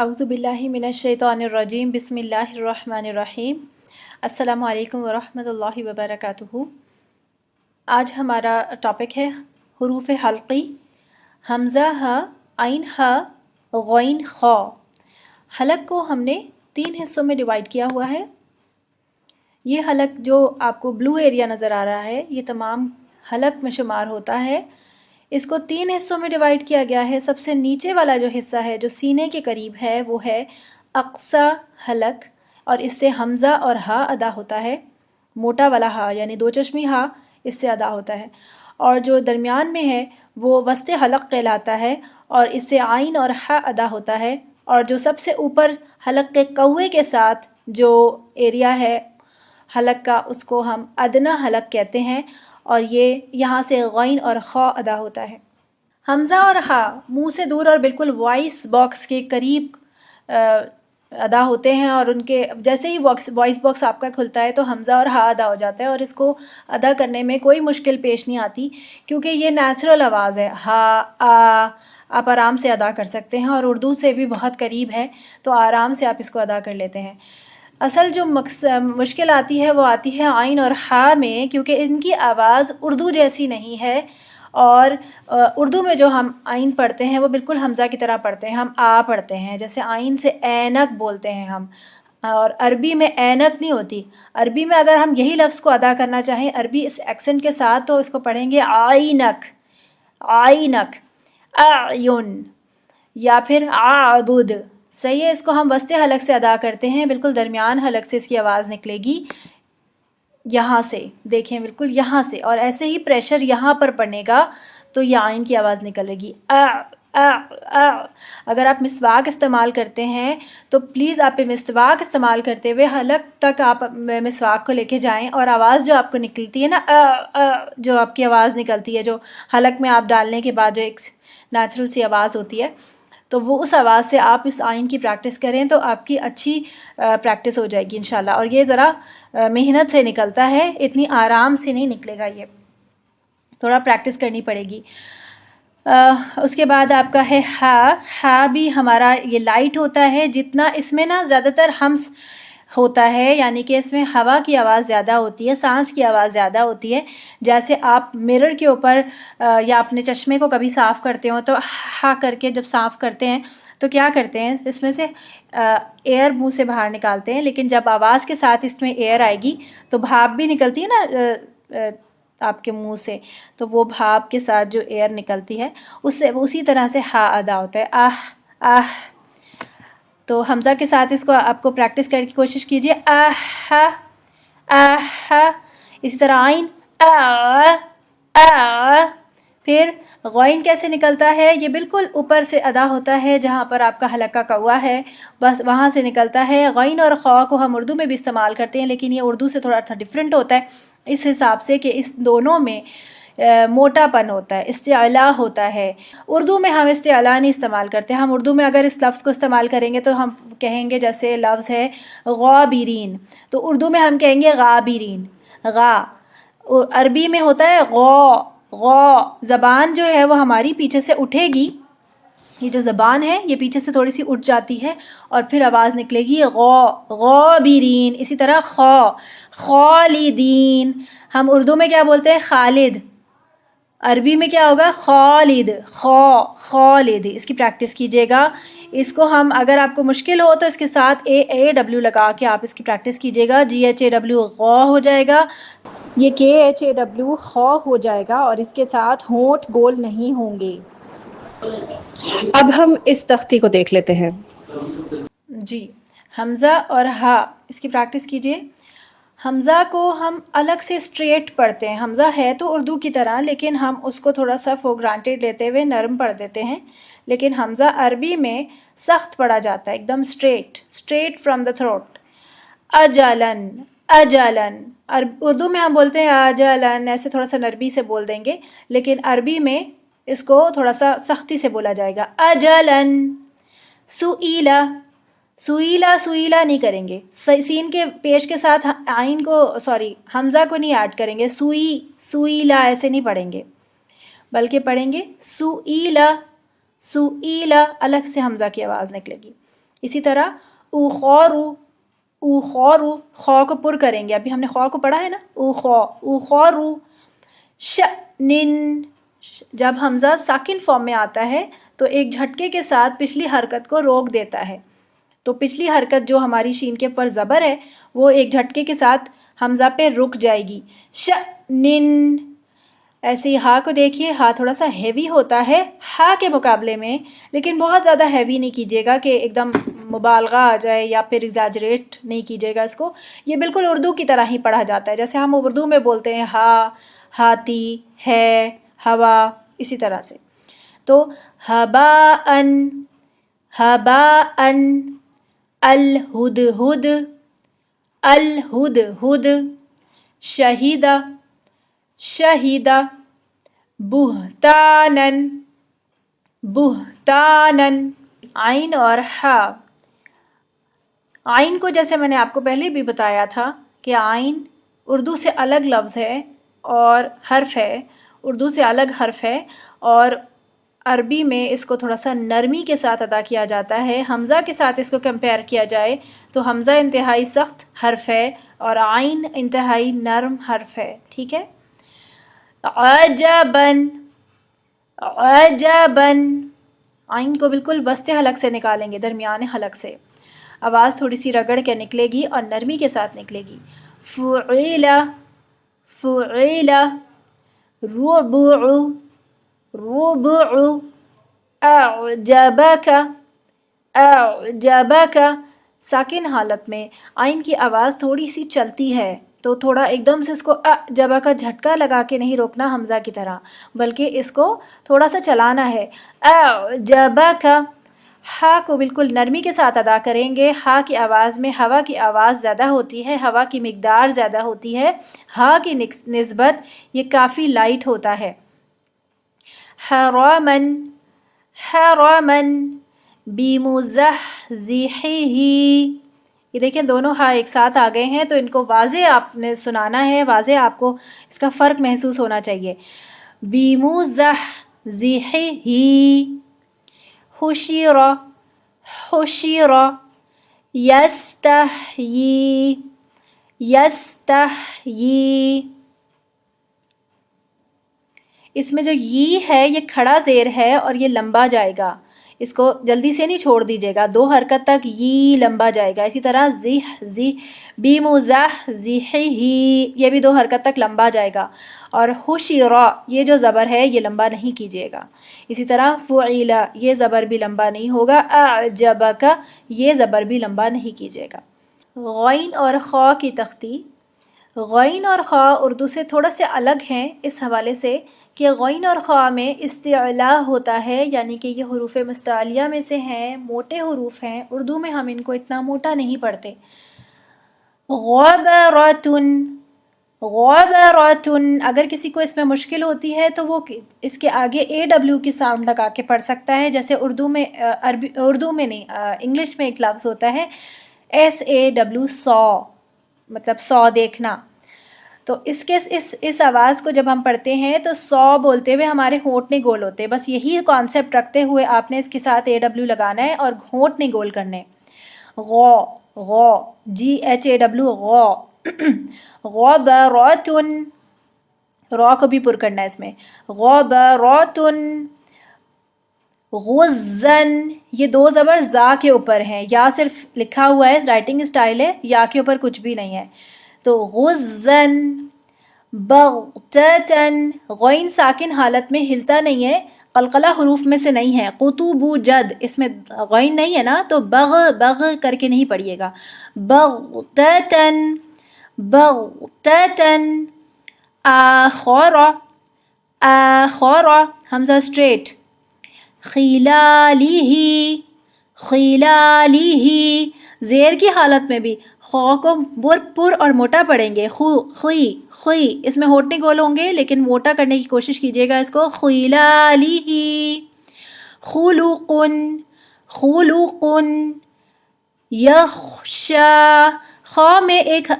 अऊज़ु बिल्लाहि मिनश्शैतानिर्रजीम बिस्मिल्लाहिर्रहमानिर्रहीम। अस्सलामु अलैकुम वरहमतुल्लाहि वबरकातुहू। आज हमारा टॉपिक है हुरूफ़ हल्क़ी, हमज़ा ह, आइन ह, गौइन ख़। हलक को हमने 3 हिस्सों में डिवाइड किया हुआ है। ये हलक जो आपको ब्लू एरिया नज़र आ रहा है, ये तमाम हलक में शुमार होता है। इसको 3 हिस्सों में डिवाइड किया गया है। सबसे नीचे वाला जो हिस्सा है, जो सीने के करीब है, वो है अक्सा हलक, और इससे हमज़ा और हा अदा होता है। मोटा वाला हा यानी 2 चश्मी हा इससे अदा होता है। और जो दरमियान में है वो वस्ते हलक कहलाता है, और इससे आइन और हा अदा होता है। और जो सबसे ऊपर हलक के कौवे के साथ जो एरिया है हलक का, उसको हम अदना हलक कहते हैं, और ये यहाँ से गौइन और ख़ अदा होता है। हमज़ा और हा मुंह से दूर और बिल्कुल वॉइस बॉक्स के करीब अदा होते हैं, और उनके जैसे ही वॉइस बॉक्स आपका खुलता है तो हमज़ा और हा अदा हो जाता है, और इसको अदा करने में कोई मुश्किल पेश नहीं आती, क्योंकि ये नेचुरल आवाज़ है। हा आ आप आराम से अदा कर सकते हैं, और उर्दू से भी बहुत करीब है, तो आराम से आप इसको अदा कर लेते हैं। असल जो मुश्किल आती है वो आती है आइन और हा में, क्योंकि इनकी आवाज़ उर्दू जैसी नहीं है। और उर्दू में जो हम आइन पढ़ते हैं वो बिल्कुल हमज़ा की तरह पढ़ते हैं, हम आ पढ़ते हैं, जैसे आइन से ऐनक बोलते हैं हम। और अरबी में ऐनक नहीं होती। अरबी में अगर हम यही लफ्ज़ को अदा करना चाहें अरबी इस एक्सेंट के साथ, तो इसको पढ़ेंगे आइनक, आइनक, आयुन, या फिर आबुद। सही है। इसको हम वस्ते हलक से अदा करते हैं, बिल्कुल दरमियान हलक से इसकी आवाज़ निकलेगी, यहाँ से देखें, बिल्कुल यहाँ से, और ऐसे ही प्रेशर यहाँ पर पड़ेगा तो ये आइन की आवाज़ निकलेगी। आ। अगर आप मिसवाक इस्तेमाल करते हैं तो प्लीज़ आप मिसवाक इस्तेमाल करते हुए हलक तक आप मिसवाक को लेके जाएं, और आवाज़ जो आपको निकलती है ना, जो आपकी आवाज़ निकलती है, जो हलक में आप डालने के बाद जो एक नेचुरल सी आवाज़ होती है, तो वो उस आवाज़ से आप इस आइन की प्रैक्टिस करें तो आपकी अच्छी प्रैक्टिस हो जाएगी इंशाल्लाह। और ये ज़रा मेहनत से निकलता है, इतनी आराम से नहीं निकलेगा, ये थोड़ा प्रैक्टिस करनी पड़ेगी। उसके बाद आपका है हा भी हमारा ये लाइट होता है, जितना इसमें ना ज़्यादातर हम्स होता है, यानी कि इसमें हवा की आवाज़ ज़्यादा होती है, सांस की आवाज़ ज़्यादा होती है। जैसे आप मिरर के ऊपर या अपने चश्मे को कभी साफ़ करते हो तो हा करके जब साफ़ करते हैं तो क्या करते हैं, इसमें से एयर मुंह से बाहर निकालते हैं, लेकिन जब आवाज़ के साथ इसमें एयर आएगी तो भाप भी निकलती है ना आपके मुंह से, तो वो भाप के साथ जो एयर निकलती है उससे उसी तरह से हा अदा होता है, आह आह। तो हमज़ा के साथ इसको आपको प्रैक्टिस करने की कोशिश कीजिए, आहा आहा। इसी तरह आइन आ। फिर गौइन कैसे निकलता है, ये बिल्कुल ऊपर से अदा होता है, जहाँ पर आपका हलका कौवा है बस वहाँ से निकलता है। गौइन और ख़ा को हम उर्दू में भी इस्तेमाल करते हैं, लेकिन ये उर्दू से थोड़ा सा डिफरेंट होता है इस हिसाब से कि इस दोनों में मोटापन होता है, इस्तिअला होता है। उर्दू में हम इस्तिअला नहीं इस्तेमाल करते। हम उर्दू में अगर इस लफ्ज़ को इस्तेमाल करेंगे तो हम कहेंगे, जैसे लफ्ज़ है गाबिरीन, तो उर्दू में हम कहेंगे गाबिरीन, गा। अरबी में होता है गौ। ज़बान जो है वो हमारी पीछे से उठेगी, ये जो ज़बान है ये पीछे से थोड़ी सी उठ जाती है, और फिर आवाज़ निकलेगी गौबिरीन। इसी तरह खालिदीन, हम उर्दू में क्या बोलते हैं, खालिद, अरबी में क्या होगा, खालिद, खालिद। इसकी प्रैक्टिस कीजिएगा। इसको हम, अगर आपको मुश्किल हो तो इसके साथ ए डब्ल्यू लगा के आप इसकी प्रैक्टिस कीजिएगा। GHAW गौ हो जाएगा, ये KHAW खौ हो जाएगा, और इसके साथ होंठ गोल नहीं होंगे। अब हम इस तख्ती को देख लेते हैं जी। हमज़ा और हा, इसकी प्रैक्टिस कीजिए। हमज़ा को हम अलग से स्ट्रेट पढ़ते हैं। हमज़ा है तो उर्दू की तरह, लेकिन हम उसको थोड़ा सा फॉर ग्रांटेड लेते हुए नरम पढ़ देते हैं, लेकिन हमज़ा अरबी में सख्त पढ़ा जाता है, एकदम straight from the throat. Azlan, Azlan. Urdu में हम बोलते हैं अजलन, ऐसे थोड़ा सा नरमी से बोल देंगे, लेकिन अरबी में इसको थोड़ा सा सख्ती से बोला जाएगा, अजलन। सुईला, सुईला, सुईला नहीं करेंगे, सीन के पेश के साथ आइन को, सॉरी, हमज़ा को नहीं ऐड करेंगे। सुईला ऐसे नहीं पढ़ेंगे, बल्कि पढ़ेंगे सुईला, सुईला, अलग से हमज़ा की आवाज़ निकलेगी। اسی طرح اخورو، اخورو، خو کو پر کریں گے، ابھی ہم نے خو کو پڑھا ہے نا، اخورو، شأنن، جب حمزہ ساکن فارم میں آتا ہے تو ایک جھٹکے کے ساتھ پچھلی حرکت کو روک دیتا ہے، تو پچھلی حرکت جو ہماری شین کے پر زبر ہے وہ ایک جھٹکے کے ساتھ حمزہ پہ رک جائے گی، شأنن۔ ایسے ہی ہا کو دیکھیے، ہا تھوڑا سا ہیوی ہوتا ہے ہا کے مقابلے میں، لیکن بہت زیادہ ہیوی نہیں کیجیے گا کہ ایک دم مبالغہ آ جائے یا پھر ایگزیجریٹ نہیں کیجیے گا اس کو، یہ بالکل اردو کی طرح ہی پڑھا جاتا ہے، جیسے ہم اردو میں بولتے ہیں ہا، ہاتھی، ہے، ہوا، اسی طرح سے۔ تو ہباءن، ہباءن، الہدہد، الہدہد، شہیدہ، شہیدہ، بہتانن، بہتانن۔ عین اور ہا، عین کو جیسے میں نے آپ کو پہلے بھی بتایا تھا کہ عین اردو سے الگ لفظ ہے اور حرف ہے، اردو سے الگ حرف ہے، اور عربی میں اس کو تھوڑا سا نرمی کے ساتھ ادا کیا جاتا ہے۔ حمزہ کے ساتھ اس کو کمپیئر کیا جائے تو حمزہ انتہائی سخت حرف ہے اور عین انتہائی نرم حرف ہے، ٹھیک ہے۔ عجباً، عجباً، عین کو بالکل وسط حلق سے نکالیں گے، درمیان حلق سے، آواز تھوڑی سی رگڑ کے نکلے گی اور نرمی کے ساتھ نکلے گی۔ فعیلہ، فعیلہ، ربع، ربع، اعجبک، اعجبک۔ ساکن حالت میں عین کی آواز تھوڑی سی چلتی ہے، تو تھوڑا ایک دم سے اس کو اعجبہ کا جھٹکا لگا کے نہیں روکنا حمزہ کی طرح، بلکہ اس کو تھوڑا سا چلانا ہے، اعجبک۔ ہا کو بالکل نرمی کے ساتھ ادا کریں گے، ہا کی آواز میں ہوا کی آواز زیادہ ہوتی ہے، ہوا کی مقدار زیادہ ہوتی ہے، ہا کی نسبت یہ کافی لائٹ ہوتا ہے۔ حراماً، حراماً، بمزحزحہ، یہ دیکھیں دونوں ہا ایک ساتھ آ گئے ہیں تو ان کو واضح آپ نے سنانا ہے، واضح آپ کو اس کا فرق محسوس ہونا چاہیے۔ بمزحزحہ، حشر، حشر، یستحیی، یستحیی۔ اس میں جو ی ہے یہ کھڑا زیر ہے اور یہ لمبا جائے گا، اس کو جلدی سے نہیں چھوڑ دیجیے گا، دو حرکت تک ی لمبا جائے گا۔ اسی طرح بمزحزحہ، یہ بھی دو حرکت تک لمبا جائے گا، اور حشر، یہ جو زبر ہے یہ لمبا نہیں کیجیے گا۔ اسی طرح فعیل، یہ زبر بھی لمبا نہیں ہوگا، اعجبک، یہ زبر بھی لمبا نہیں کیجیے گا۔ غین اور خا کی تختی، غین اور خا اردو سے تھوڑا سے الگ ہیں اس حوالے سے کہ غین اور خا میں استعلاء ہوتا ہے، یعنی کہ یہ حروف مستعلیہ میں سے ہیں، موٹے حروف ہیں، اردو میں ہم ان کو اتنا موٹا نہیں پڑھتے۔ غبرۃن، غبرۃن، اگر کسی کو اس میں مشکل ہوتی ہے تو وہ اس کے آگے AW کی ساؤنڈ لگا کے پڑھ سکتا ہے، جیسے اردو میں اردو میں نہیں، انگلش میں ایک لفظ ہوتا ہے SAW، سو، مطلب سو دیکھنا، تو اس آواز کو جب ہم پڑھتے ہیں تو سو بولتے ہوئے ہمارے ہونٹ نہیں گول ہوتے، بس یہی کانسیپٹ رکھتے ہوئے آپ نے اس کے ساتھ AW لگانا ہے اور ہونٹ نہیں گول کرنے۔ غو، غو، GHAW، غو۔ غبراتن، را کو بھی پر کرنا ہے اس میں، غبراتن۔ غزن، یہ دو زبر زا کے اوپر ہیں، یا صرف لکھا ہوا ہے، رائٹنگ اسٹائل ہے، یا کے اوپر کچھ بھی نہیں ہے، تو غزن۔ بغتتن، غین ساکن حالت میں ہلتا نہیں ہے، قلقلہ حروف میں سے نہیں ہے، قطب جد، اس میں غین نہیں ہے نا، تو بغ کر کے نہیں پڑھیے گا، بغتتن، بغتتن۔ آخر، آخر، حمزہ اسٹریٹ، خلالہ، خلالہ، زیر کی حالت میں بھی خو کو پر اور موٹا پڑھیں گے، خوی، خوی، اس میں ہونٹ نہیں گول ہوں گے لیکن موٹا کرنے کی کوشش کیجیے گا اس کو، خلالہ۔ خلقن، خلقن، یخشا، خا میں ایک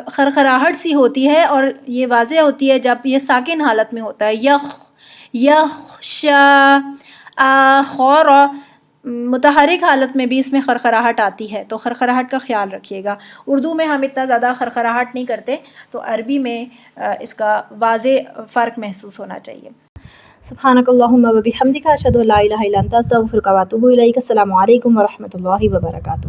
خرخراہٹ سی ہوتی ہے اور یہ واضح ہوتی ہے جب یہ ساکن حالت میں ہوتا ہے، یخشا۔ آخر، متحرک حالت میں بھی اس میں خرخراہٹ آتی ہے، تو خرخراہٹ کا خیال رکھیے گا۔ اردو میں ہم اتنا زیادہ خرخراہٹ نہیں کرتے، تو عربی میں اس کا واضح فرق محسوس ہونا چاہیے۔ سبحانک اللہم و بحمدک اشہد ان لا الہ الا انت استغفرک و اتوب الیک۔ السلام علیکم ورحمۃ اللہ وبرکاتہ۔